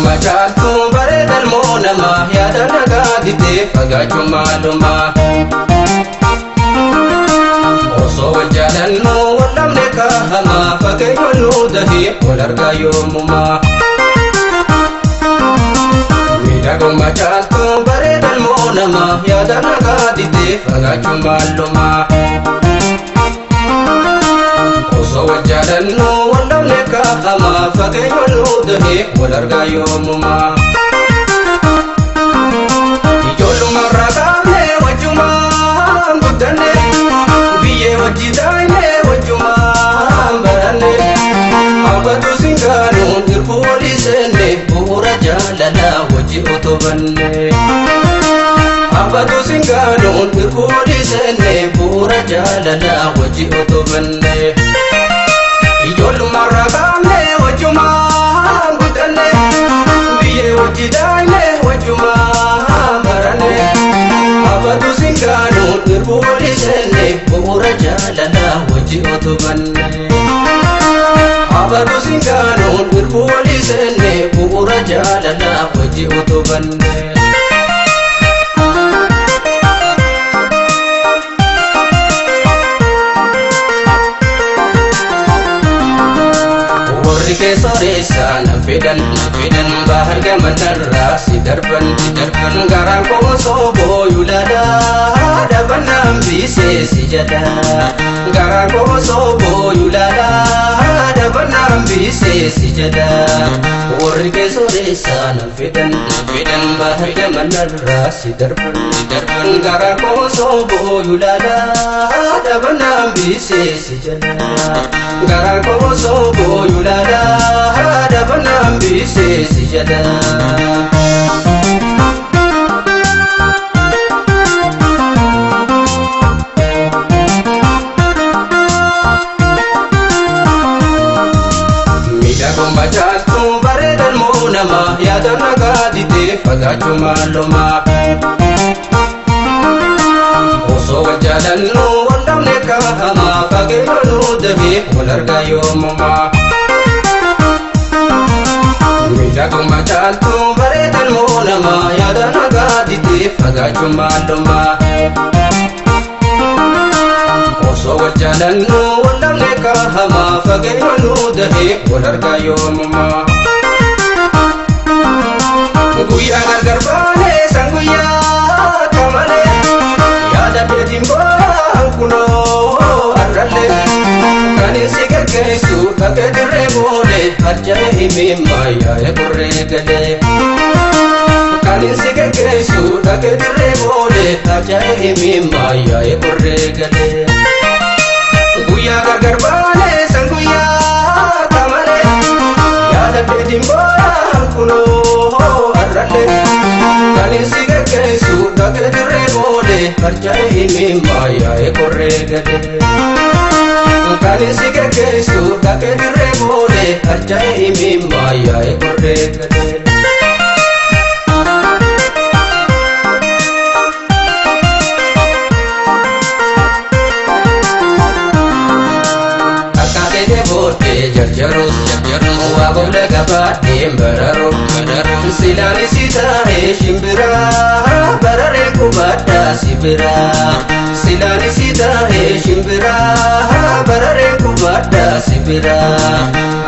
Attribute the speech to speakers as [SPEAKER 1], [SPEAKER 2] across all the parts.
[SPEAKER 1] Machaltu bareedal moonama yaada nagaa didee fagaachuu maaluma osoo wal jaalannu wal dhabne kaahama fageenya nu dahee wal argaa yoomuma miidhagoo machaltu bareedal moonama yaada nagaa didee fagaachuu maaluma osoo wal jaalannu wal dhabne kaahama fageenya nu dahee wal argaa yoomuma ijoollummaa raakaafne wajjumaan guddanne biyyee wajji daa'imne wajjumaan baranne hawwatu singaanuun irbuu walii seenne bu'uura jaalalaa wajji utubanne hawwatu singaanuun irbuu walii seenne bu'uura jaalalaa wajji utubanne ijoollummaa raakaafne wajjumaan guddanne biyyee wajji daa'imne wajjumaan baranne hawwatu singaanuun irbuu walii seenne bu'uura jaalalaa wajji utubanne hawwatu singaanuun irbuu walii seenne bu'uura jaalalaa wajji utubanne Kesoresan fedan bahar gamanarra si darban garang ko sobo yulada dabanam bise si jada garang ko sobo yulada dabanam bise si jada warri kesoresan fedan bahar gamanarra si darban garang ko sobo yulada dabanam bise si jada garang ko sobo yulada ada benam bise si jada miidhagoo machaltu bareedal moonama yaada nagaa didee fagaachuu maaluma osoo wal jaalannu wal dhabne kaahama fageenya nu dahee wal argaa yoomuma miidhagoo machaltu bareedal moonama yaada nagaa didee fagaachuu maaluma osoo wal jaalannu wal dhabne kaahama fageenya nu dahee wal argaa yoomuma guyyaa gargar baane san guyyaa kamale yaada beetiin baan kunoo arralle kanin si geggeessu dhaqee dirree boole harja'e himimmaa yaa'e qorree galee kanin si geggeessu dhaqee dirree boole harja'e himimmaa yaa'e qorree galee guyyaa gargar baane san guyyaa kamale yaada beetiin baan kunoo arralle kanin si geggeessu dhaqee dirree boole harja'e himimmaa yaa'e qorree galee kanin si geggeessu dhaqee dirree boole harja'e himimmaa yaa'e qorree galee akkaatee booddee jarjarus waa booda gabaadheen bararoo silaani si taa'ee shimbiraa bararee kubaddaa si biraa silaani si taa'ee shimbiraa bararee kubaddaa si biraa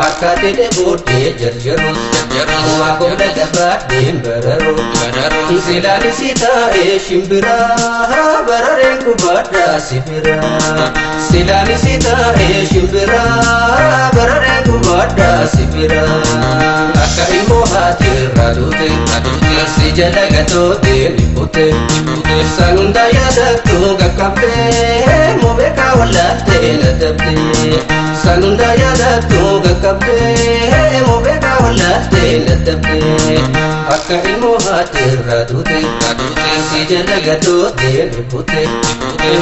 [SPEAKER 1] akkaatee booddee jarjarus waa booda gabaadheen bararoo silaani si taa'ee shimbiraa bararee kubaddaa si biraa silaani si taa'ee shimbiraa bararee kubaddaa si biraa akka immoo haati raadute si jala gatoote nibbute sanunda yaadattu gaqqabdee mobeekaa wallaattee naddabde sanunda yaadattu gaqqabdee mobeekaa wallaattee naddabde akka ilmoo haati irraa duute si jala gadoote lubbute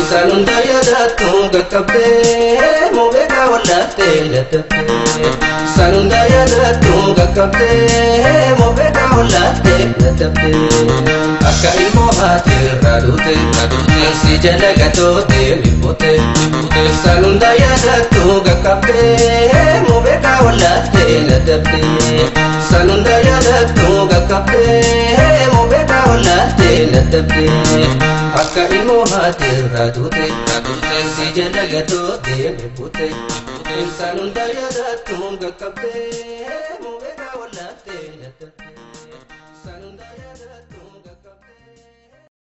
[SPEAKER 1] san hunda yaadaattu gaqqabdee moobeekaa wallaattee dadhabdee san hunda yaadaattu gaqqabdee moobeekaa wallaattee dadhabdee akka ilmoo haati irraa duute si jala gadoote lubbute san hunda yaadaattu gaqqabdee moobeekaa wallaattee dadhabdee san hunda yaadaattu gaqqabdee moobeekaa wallaattee dadhabdee akka ilmoo haati irraa duute si jala gadoote lubbute san hunda yaadaattu gaqqabdee